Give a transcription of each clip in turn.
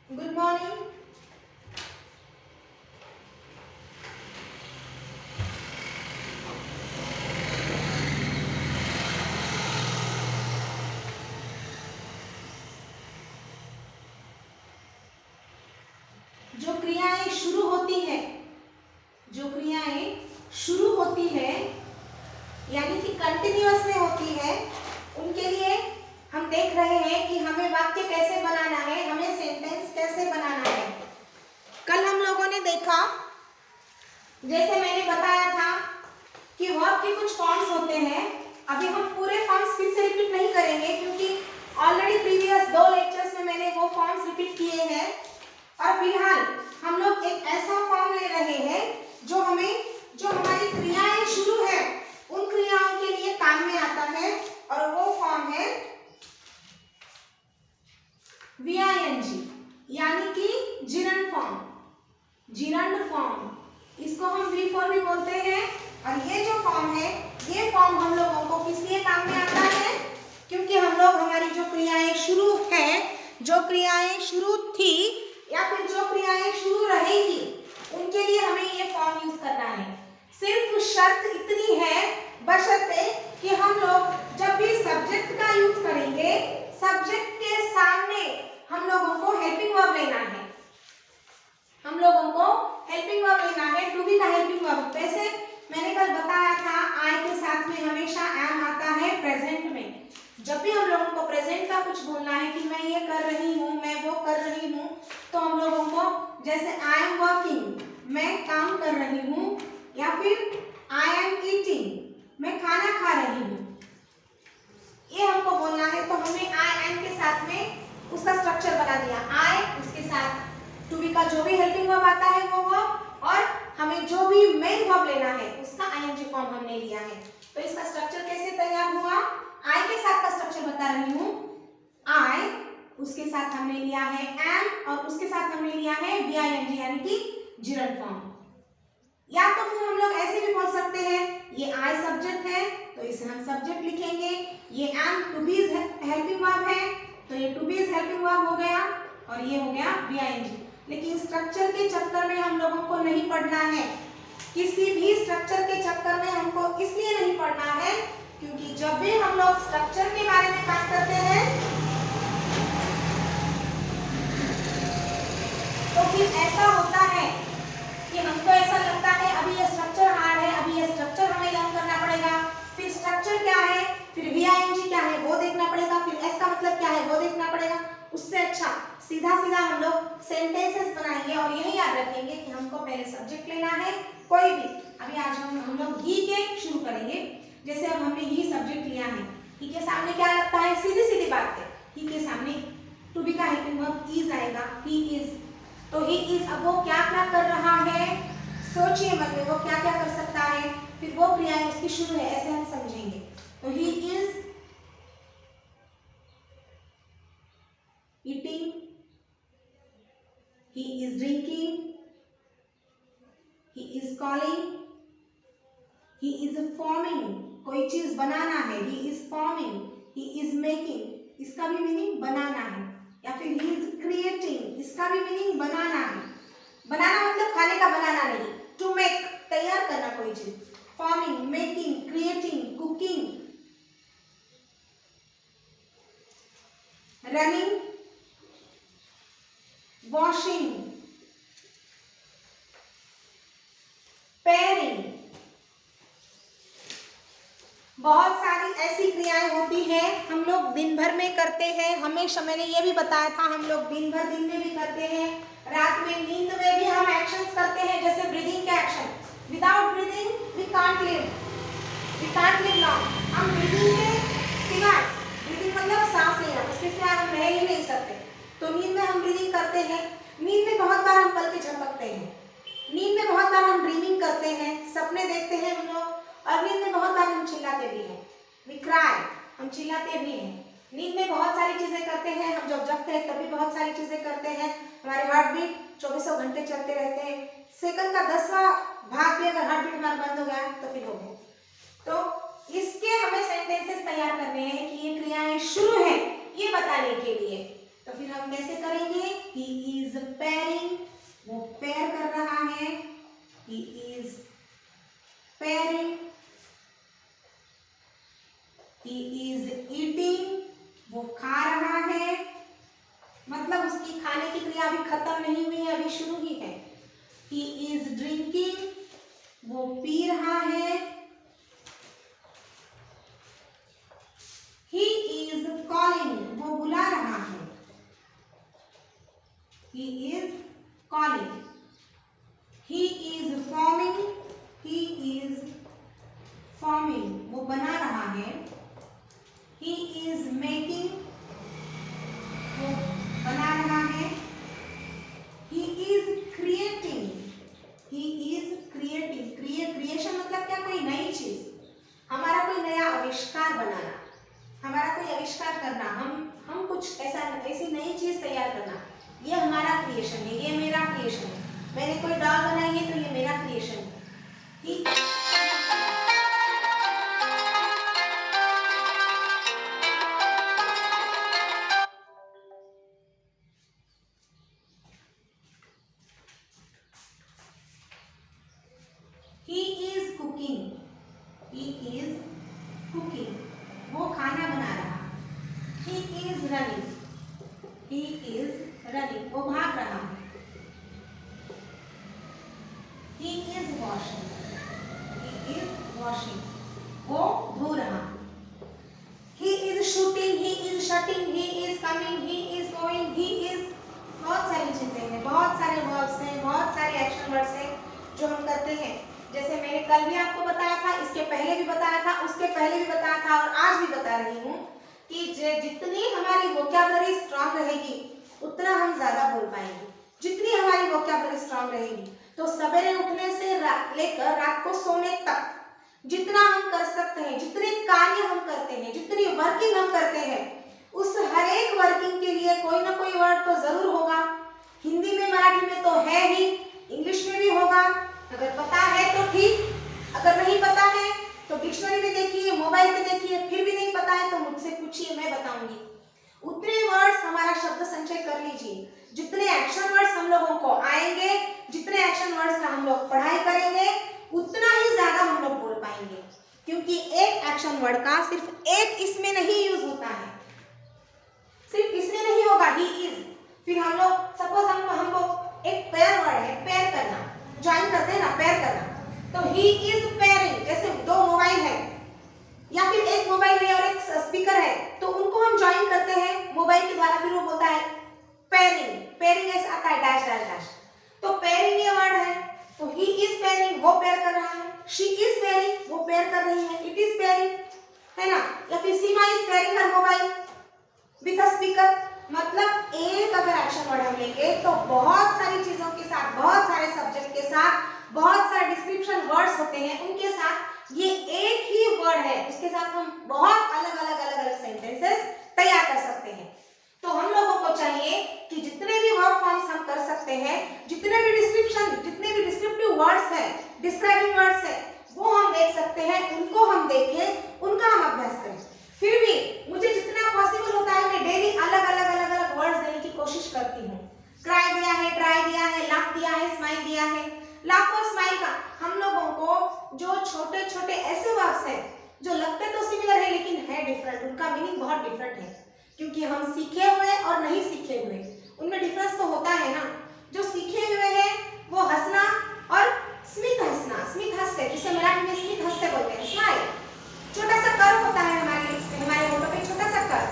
Good morning. जो क्रियाएं शुरू होती है, जो क्रियाएं शुरू होती है यानी कि कंटिन्यूअस में होती है, उनके लिए हम देख रहे हैं कि हमें वाक्य कैसे बनाना है, हमें सेंटेंस कैसे बनाना है। कल हम लोगों ने देखा, जैसे मैंने बताया था कि वर्ब के कुछ फॉर्म्स होते हैं। अभी हम पूरे फॉर्म्स फिर से रिपीट नहीं करेंगे क्योंकि ऑलरेडी प्रीवियस 2 लेक्चर्स में मैंने वो फॉर्म्स रिपीट किए हैं। और फिलहाल हम लोग एक ऐसा फॉर्म ले रहे हैं जो हमारी क्रियाएं शुरू है उन क्रियाओं के लिए काम में आता है, और वो फॉर्म है VING यानी कि जिरंड फॉर्म। जिरंड फॉर्म, इसको हम V4 भी बोलते हैं। और ये जो फॉर्म है, ये फॉर्म हम लोगों को किस लिए काम में आता है? क्योंकि हम लोग हमारी जो क्रियाएं शुरू है, जो क्रियाएं शुरू थी या फिर जो क्रियाएं शुरू रहेगी, उनके लिए हमें ये फॉर्म यूज करना है। सिर्फ शर्त इतनी है, बशर्ते कि हम लोग जब भी सब्जेक्ट का यूज करेंगे, सब्जेक्ट के सामने हम लोगों को हेल्पिंग वर्ब लेना है। हम लोगों को हेल्पिंग वर्ब लेना है, टू बी का हेल्पिंग वर्ब। वैसे मैंने कल बताया था, आई के साथ में हमेशा एम आता है प्रेजेंट में। जब भी हम लोगों को प्रेजेंट का कुछ बोलना है कि मैं ये कर रही हूँ, मैं वो कर रही हूँ, तो हम लोगों को जैसे आई एम वर्किंग, मैं काम कर रही हूँ, या फिर आई एम ईटिंग, मैं खाना खा रही हूँ, ये हमको बोलना है। तो हमने आई एम के साथ में उसका स्ट्रक्चर बना दिया। आई, उसके साथ टू बी का जो भी हेल्पिंग वर्ब आता है वो वर्ब, और हमें जो भी मेन वर्ब लेना है उसका आईएनजी फॉर्म हमने लिया है। तो इसका स्ट्रक्चर कैसे तैयार हुआ? आई के साथ का स्ट्रक्चर बता रही हूँ। आई, उसके साथ हमने लिया है एम, और उसके साथ हमने लिया है VING यानी कि जिरंड फॉर्म। या तो फिर हम लोग ऐसे भी बोल सकते हैं, ये आई सब्जेक्ट है तो इसे हम सब्जेक्ट लिखेंगे, ये am to be helping verb है तो ये टू बी हेल्पिंग वर्ब हो गया, और ये हो गया VING। लेकिन स्ट्रक्चर के चक्कर में हम लोगों को नहीं पढ़ना है। किसी भी स्ट्रक्चर के चक्कर में हमको इसलिए नहीं पढ़ना है क्योंकि जब भी हम लोग स्ट्रक्चर के बारे में बात करते हैं तो फिर ऐसा होता है कि हमको ऐसा लगता है अभी ये स्ट्रक्चर हार्ड है, अभी ये स्ट्रक्चर हमें लर्न करना पड़ेगा, फिर स्ट्रक्चर क्या है, फिर VING क्या है वो देखना पड़ेगा, फिर एस का मतलब क्या है वो देखना पड़ेगा। उससे अच्छा सीधा सीधा हम लोग सेंटेंसेस बनाएंगे और यही याद रखेंगे कि हमको पहले सब्जेक्ट लेना है कोई भी। अभी आज हम लोग ही के शुरू करेंगे। जैसे अब हमने ही सब्जेक्ट लिया है, ही के सामने क्या लगता है? सीधी सीधी बात है, ही के सामने टू बी का हेल्पिंग वर्ब इज आएगा, ही इज। तो ही इज, अब वो क्या क्या कर रहा है, सोचिए मन में वो क्या क्या कर सकता है, फिर वो क्रियाएं उसकी शुरू है, ऐसे हम समझेंगे। तो he is eating, he is drinking, he is calling, he is forming, कोई चीज बनाना है, he is forming, he is making, इसका भी मीनिंग बनाना है, या फिर he is creating, इसका भी मीनिंग बनाना है। बनाना मतलब खाने का बनाना नहीं, to make, तैयार करना कोई चीज, forming, making, creating, cooking, running, washing, pairing। बहुत सारी ऐसी क्रियाएं होती हैं हम लोग दिन भर में करते हैं। हमेशा मैंने ये भी बताया था, हम लोग दिन भर दिन में भी करते हैं, रात में नींद में भी हम एक्शंस करते हैं। जैसे ब्रीदिंग का action, without breathing we can't live, we can't live now. हम ब्रीदिंग के सिवाय, ब्रीदिंग मतलब सांस लेना, उसके सिवाय हम रह ही नहीं सकते। तो नींद में हम ब्रीदिंग करते हैं, नींद में बहुत बार हम पल के झपकते हैं, नींद में बहुत बार हम ड्रीमिंग करते हैं, सपने देखते हैं हम लोग, और नींद में बहुत बार हम चिल्लाते भी हैं, वी क्राई, हम चिल्लाते भी हैं। नींद में बहुत सारी चीजें करते हैं, हम जब जगते हैं तभी बहुत सारी चीजें करते हैं। हमारे हार्ट बीट 24 घंटे चलते रहते हैं, सेकंड का 10वां भाग भी अगर हार्ट बीट हमारा बंद हो गया तो फिर हो गया। तो इसके हमें सेंटेंसेस तैयार करने हैं कि ये क्रियाएं शुरू हैं ये बताने के लिए। तो फिर हम कैसे करेंगे? he is pairing, वो पेयर कर रहा है, he is pairing, he is eating, वो खा रहा है, मतलब उसकी खाने की क्रिया अभी खत्म नहीं हुई है, अभी शुरू ही है। he is drinking, वो पी रहा है, he is calling, वो बुला रहा है, he is calling, he is forming, he is forming, वो बना रहा है, he is making, वो बना रहा है, he is creating, he is creating, creation मतलब क्या, कोई नई चीज, हमारा कोई नया आविष्कार बनाना, हमारा कोई आविष्कार करना, हम कुछ ऐसी नई चीज तैयार करना, ये हमारा क्रिएशन है, ये मेरा क्रिएशन है। मैंने कोई डॉल बनाई है तो ये मेरा क्रिएशन है। ठीक, he is cooking, he is cooking, वो खाना बना रहा, he is running, he is running, वो भाग रहा है, he is washing, he is washing, वो धो रहा, he is shooting, he is shutting, he is coming, he is going, he is, बहुत सारी चीजें हैं, बहुत सारे वर्ब्स हैं, बहुत सारे एक्शन वर्ड्स हैं जो हम करते हैं। जैसे मैंने कल भी आपको बताया था, इसके पहले भी बताया था, उसके पहले भी बताया था और आज भी बता रही हूँ कि जितनी हमारी वोकैबुलरी स्ट्रांग रहेगी उतना हम ज्यादा बोल पाएंगे। जितनी हमारी वोकैबुलरी स्ट्रांग रहेगी तो सवेरे उठने से लेकर रात को सोने तक जितना हम कर सकते हैं, जितने कार्य हम करते हैं, जितनी वर्किंग हम करते हैं, उस हर एक वर्किंग के लिए कोई ना कोई वर्ड तो जरूर होगा। हिंदी में, मराठी में तो है ही, इंग्लिश में भी होगा। अगर पता है तो ठीक, अगर नहीं पता है तो डिक्शनरी में देखिए, मोबाइल पे देखिए, फिर भी नहीं पता है तो मुझसे पूछिए, मैं बताऊंगी। उतने वर्ड्स हमारा शब्द संचय कर लीजिए, जितने एक्शन वर्ड्स हम लोगों को आएंगे, जितने एक्शन वर्ड्स का हम लोग पढ़ाई करेंगे उतना ही ज्यादा हम लोग बोल पाएंगे, क्योंकि एक एक्शन वर्ड का सिर्फ एक इसमें नहीं यूज होता है, सिर्फ इसमें नहीं होगा ही इज। फिर हम लोग सपोज हमको एक पेयर वर्ड है, पेयर करना, ज्वाइन करते हैं ना, पेयर करना, तो ही इज पेयरिंग। जैसे दो मोबाइल है या फिर एक मोबाइल है और एक स्पीकर है, तो उनको हम ज्वाइन करते हैं मोबाइल के द्वारा, फिर वो बोलता है पेयरिंग। पेयरिंग ऐसे आता है डैश डैश डैश, तो पेयरिंग ये वर्ड है, तो ही इज पेयरिंग, वो पेयर कर रहा है, शी इज पेयरिंग, वो पेयर कर रही है, इट इज पेयरिंग, है ना। या फिर सीमा इज पेयरिंग हर मोबाइल विद अ स्पीकर। मतलब एक अगर एक्शन वर्ड हम लेंगे तो बहुत सारी चीजों के साथ, बहुत सारे सब्जेक्ट के साथ, बहुत सारे डिस्क्रिप्शन वर्ड्स होते हैं, उनके साथ ये एक ही वर्ड है, उसके साथ हम बहुत अलग अलग सेंटेंसेस तैयार कर सकते हैं। तो हम लोगों को चाहिए कि जितने भी वर्ब फॉर्म्स हम कर सकते हैं, जितने भी डिस्क्रिप्टिव वर्ड्स है, डिस्क्राइबिंग वर्ड्स है, वो हम देख सकते हैं, उनको हम देखें, उनका हम अभ्यास करें। फिर भी मुझे जितना पॉसिबल होता है मैं डेली अलग अलग वर्ड्स देने की कोशिश करती हूँ। क्राई दिया है, ट्राई दिया है, लाफ दिया है, स्माइल दिया है। लाफ और स्माइल का हम लोगों को जो छोटे छोटे ऐसे वर्ड्स हैं जो लगते तो सिमिलर है लेकिन है डिफरेंट, उनका मीनिंग बहुत डिफरेंट है, क्योंकि हम सीखे हुए और नहीं सीखे हुए उनमें डिफरेंस तो होता है ना। जो सीखे हुए हैं वो हंसना और स्मित हंसना, स्मित हास्य, जिसे मराठी में स्मित हास्य बोलते हैं, स्माइल। छोटा सा कर होता है हमारे होठों पे, छोटा सा कर,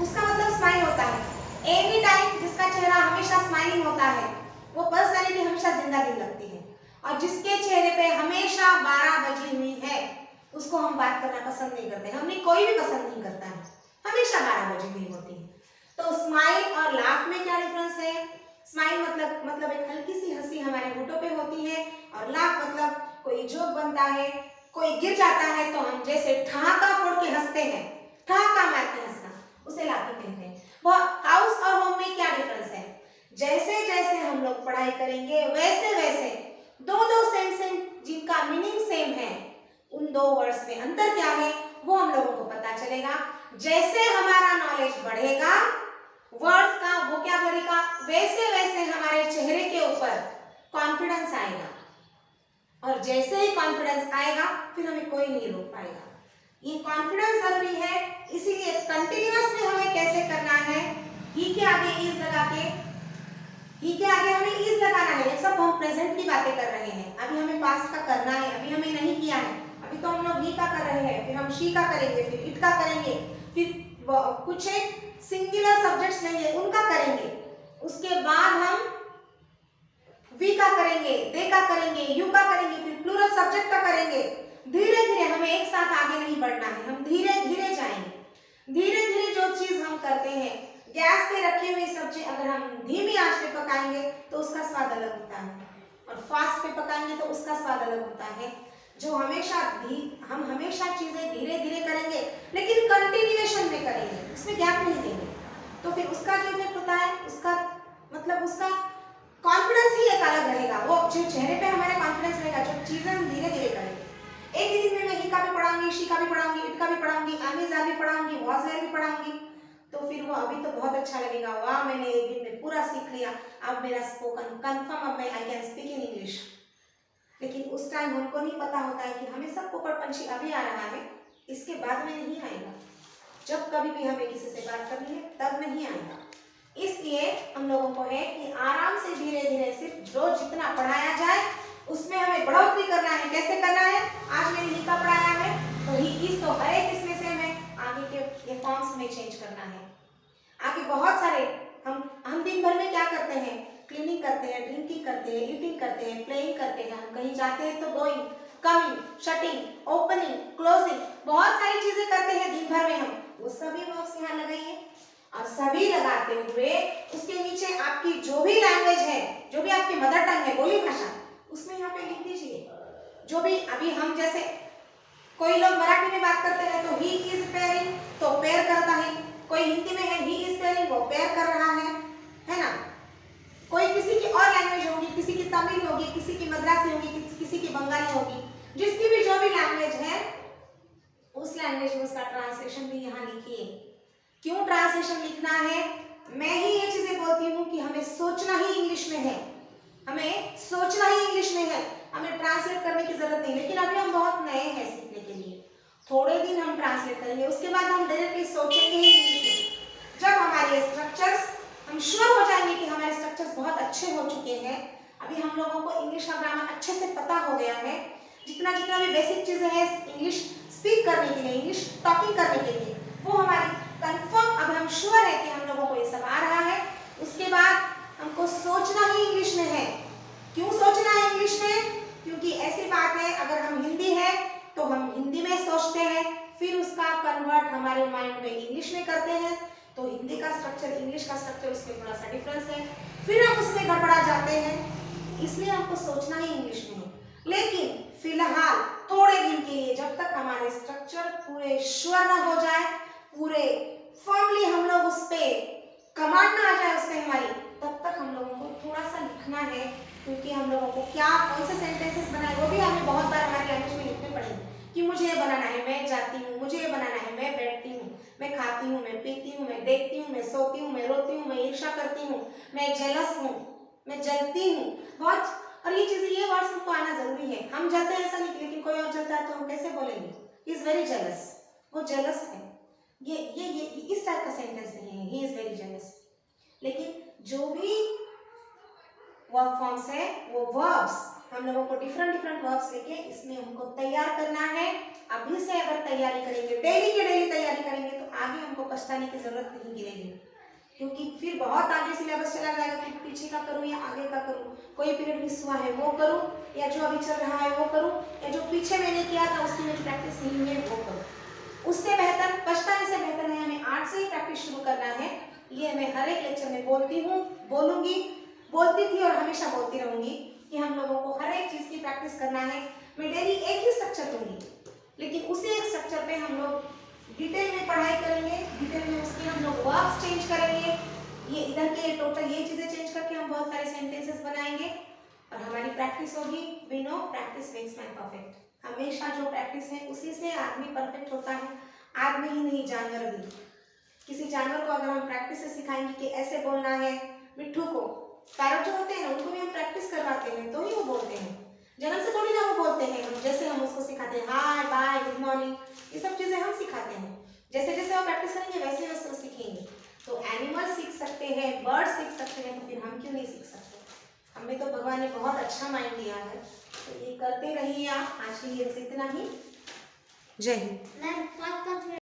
उसका मतलब स्माइल होता है। एनी टाइम जिसका चेहरा हमेशा स्माइलिंग होता है वो पर्सनैलिटी हमेशा जिंदा दिल लगती है, और जिसके चेहरे पे हमेशा 12 बजी हुई है उसको हम बात करना पसंद नहीं करते, हमें कोई भी पसंद नहीं करता है, हमेशा 12 बजी हुई होती है। तो स्माइल और लाफ में क्या डिफरेंस है? स्माइल मतलब एक हल्की सी हंसी हमारे होठों पे होती है, और लाफ मतलब कोई जोक बनता है, कोई गिर जाता है तो हम जैसे ठहाका फोड़ के हंसते हैं, ठहाका मार के हंसना, उसे लाफिंग कहते हैं। वो हाउस और होम में क्या डिफरेंस है? जैसे जैसे हम लोग पढ़ाई करेंगे वैसे वैसे दो सेम जिनका मीनिंग सेम है, उन दो वर्ड्स में अंतर क्या है वो हम लोगों को पता चलेगा। जैसे हमारा नॉलेज बढ़ेगा वर्ड्स का, वोकैबुलरी का, वैसे वैसे हमारे चेहरे के ऊपर कॉन्फिडेंस आएगा, और जैसे ही कॉन्फिडेंस आएगा फिर हमें कोई नहीं रोक पाएगा। ये कॉन्फिडेंस जरूरी है, इसीलिए कंटिन्यूअस में हमें कैसे करना है, ही के आगे इज लगा के, ही के आगे हमें इज लगाना है। ये सब हम प्रेजेंट की बातें कर रहे हैं, अभी हमें पास्ट का करना है, अभी हमें नहीं किया है। अभी तो हम लोग ही का कर रहे हैं, फिर हम शी का करेंगे, फिर इट का करेंगे, फिर कुछ एक सिंगुलर सब्जेक्ट्स लेंगे उनका करेंगे, उसके बाद हम वी का करेंगे, दे का करेंगे, यू का करेंगे, फिर प्लूरल सब्जेक्ट का करेंगे। धीरे धीरे हमें एक साथ आगे नहीं बढ़ना है, हम धीरे धीरे जाएंगे। धीरे धीरे जो चीज हम करते हैं, गैस पे रखी हुई सब्जी अगर हम धीमी आंच पे पकाएंगे तो उसका स्वाद अलग होता है, और फास्ट पे पकाएंगे तो उसका स्वाद अलग होता है। जो हम हमेशा चीजें धीरे धीरे करेंगे, लेकिन कंटिन्यूएशन में करेंगे, उसमें गैप नहीं देंगे, तो फिर उसका जो इफेक्ट होता है, उसका मतलब उसका कॉन्फिडेंस ही एक अलग रहेगा। वो जो चेहरे पे हमारा कॉन्फिडेंस रहेगा, जो चीजें हम धीरे धीरे करेंगे। एक ही दिन में मैं ही का भी पढ़ाऊंगी, शी का भी पढ़ाऊंगी, इट का भी पढ़ाऊंगी, आमीज़ा भी पढ़ाऊंगी, वॉज वेयर भी पढ़ाऊंगी, तो फिर वो अभी तो बहुत अच्छा लगेगा, वाह मैंने एक दिन में पूरा सीख लिया, अब मेरा स्पोकन कंफर्म, अब मैं I can speak in English. लेकिन उस टाइम हमको नहीं पता होता है कि हमें सब पोपट पंछी अभी आ रहा है, इसके बाद में नहीं आएगा। जब कभी भी हमें किसी से बात करनी है तब नहीं आएगा। इसलिए हम लोगों को है कि आराम से धीरे धीरे सिर्फ रोज जितना पढ़ाया जाए उसमें हमें बढ़ोतरी करना है। कैसे करना है? आज मैंने ही का पढ़ाया है तो ही इस तो हर एक इसमें से हमें आगे के ये फॉर्म्स में चेंज करना है। आगे बहुत सारे हम दिन भर में क्या करते हैं? क्लीनिंग करते हैं, ड्रिंकिंग करते हैं, ईटिंग करते हैं, प्लेइंग करते हैं, हम कहीं जाते हैं तो going, coming, shutting, opening, closing, बहुत सारी चीजें करते हैं दिन भर में हम। वो सभी वर्ब्स यहाँ लगाइए, और सभी लगाते हुए उसके नीचे आपकी जो भी लैंग्वेज है, जो भी आपकी मदर टंग है, बोली भाषा, उसमें यहाँ पे लिख दीजिए। जो भी अभी हम जैसे कोई लोग मराठी में बात करते हैं तो ही इज पेयरिंग, तो पेयर करता है। कोई हिंदी में है ही इज पेयरिंग, वो पेयर कर रहा है ना। कोई किसी की और लैंग्वेज होगी, किसी की तमिल होगी, किसी की मद्रासी होगी, किसी की बंगाली होगी, जिसकी भी जो भी लैंग्वेज है उस लैंग्वेज में उसका ट्रांसलेशन भी यहाँ लिखिए। क्यों ट्रांसलेशन लिखना है? मैं ही ये चीजें बोलती हूँ कि हमें सोचना ही इंग्लिश में है, हमें सोचना ही इंग्लिश में है, हमें ट्रांसलेट करने की जरूरत नहीं। लेकिन अभी हम बहुत नए हैं सीखने के लिए, थोड़े दिन हम ट्रांसलेट करेंगे, उसके बाद हम डायरेक्टली सोचेंगे ही इंग्लिश में। जब हमारे स्ट्रक्चर्स, हम श्योर हो जाएंगे कि हमारे स्ट्रक्चर्स बहुत अच्छे हो चुके हैं, अभी हम लोगों को इंग्लिश का ग्रामर अच्छे से पता हो गया है, जितना जितना भी बेसिक चीजें हैं इंग्लिश स्पीक करने के लिए, इंग्लिश टॉकिंग करने के लिए, वो हमारी कंफर्म, अब हम श्योर है कि हम लोगों को ये सब आ रहा है। उसके बाद हमको सोचना ही इंग्लिश में है। क्यों सोचना है इंग्लिश में? क्योंकि ऐसी बात है, अगर हम हिंदी है तो हम हिंदी में सोचते हैं, फिर उसका कन्वर्ट हमारे माइंड में इंग्लिश में करते हैं, तो हिंदी का स्ट्रक्चर, इंग्लिश का स्ट्रक्चर, उसमें थोड़ा सा डिफरेंस है, फिर हम उसमें गड़बड़ा जाते हैं। इसलिए हमको सोचना ही इंग्लिश में है। लेकिन फिलहाल थोड़े दिन के लिए, जब तक हमारे स्ट्रक्चर पूरे श्योर ना हो जाए, पूरे फर्मली हम लोग उस पे कमांड ना आ जाए उस पे हमारी, तब तक हम लोगों को थोड़ा सा लिखना है। क्योंकि हम लोगों को क्या कौन से सेंटेंसेस बनाए वो भी हमें बहुत बार हमारी लैंग्वेज में लिखने पड़ेंगे कि मुझे ये बनाना है, मैं जाती हूँ, मुझे ये बनाना है, मैं बैठती हूँ, मैं खाती हूँ, मैं पीती हूँ, मैं देखती हूँ, मैं सोती हूँ, मैं रोती हूँ, मैं ईर्ष्या करती हूँ, मैं जेलस हूँ, मैं जलती हूँ, बहुत। और ये चीजें, ये वर्ड्स हमको आना जरूरी है। हम जलते हैं ऐसा नहीं, लेकिन कोई और जलता है तो हम कैसे बोलेंगे? ही इज वेरी जेलस, वो जेलस है, ये इस टाइप का सेंटेंस नहीं है, ही इज वेरी जेलस। लेकिन जो भी वर्ब फॉर्म्स है, वो वर्ब्स हम लोगों को डिफरेंट वर्ब्स लेके इसमें हमको तैयार करना है। अभी से अगर तैयारी करेंगे, डेली की डेली तैयारी करेंगे, तो आगे हमको पछताने की जरूरत नहीं गिरेगी। क्योंकि फिर बहुत आगे सिलेबस चला जाएगा, फिर पीछे का करूँ या आगे का करूँ, कोई पीरियड मिस हुआ है वो करूँ, या जो अभी चल रहा है वो करूँ, या जो पीछे मैंने किया था उसकी मेरी प्रैक्टिस नहीं है वो करूँ। उससे बेहतर, पछताने से बेहतर है हमें आज से ही प्रैक्टिस शुरू करना है। ये मैं हर एक लेक्चर में बोलती हूँ, बोलूंगी, बोलती थी और हमेशा बोलती रहूंगी कि हम लोगों को हर एक चीज की प्रैक्टिस करना है। मैं डेली एक ही स्ट्रक्चर दूंगी, लेकिन उसी एक स्ट्रक्चर पे हम लोग डिटेल में पढ़ाई करेंगे, डिटेल में उसके हम लोग वर्ब्स चेंज करेंगे, ये इधर के टोटल ये चीजें चेंज करके हम बहुत सारे सेंटेंसेस बनाएंगे और हमारी प्रैक्टिस होगी। We know practice makes man perfect. हमेशा जो प्रैक्टिस है उसी से आदमी परफेक्ट होता है, आदमी ही नहीं जानवर भी। किसी जानवर को अगर हम प्रैक्टिस से सिखाएंगे कि ऐसे बोलना है, मिट्ठू को पैरट जो होते हैं ना, उनको भी हम प्रैक्टिस करवाते हैं तो ही वो बोलते हैं। जन्म से थोड़ी ना वो बोलते हैं। हम जैसे हम उसको सिखाते हैं हाय बाय गुड मॉर्निंग, ये सब चीजें हम सिखाते हैं। जैसे जैसे वो प्रैक्टिस करेंगे वैसे वैसे वो सीखेंगे। तो एनिमल सीख सकते हैं, बर्ड सीख सकते हैं, तो फिर हम क्यों नहीं सीख सकते? हमें तो भगवान ने बहुत अच्छा माइंड दिया है, तो ये करते रहिए आप। आज के लिए बस इतना ही। जय हिंद।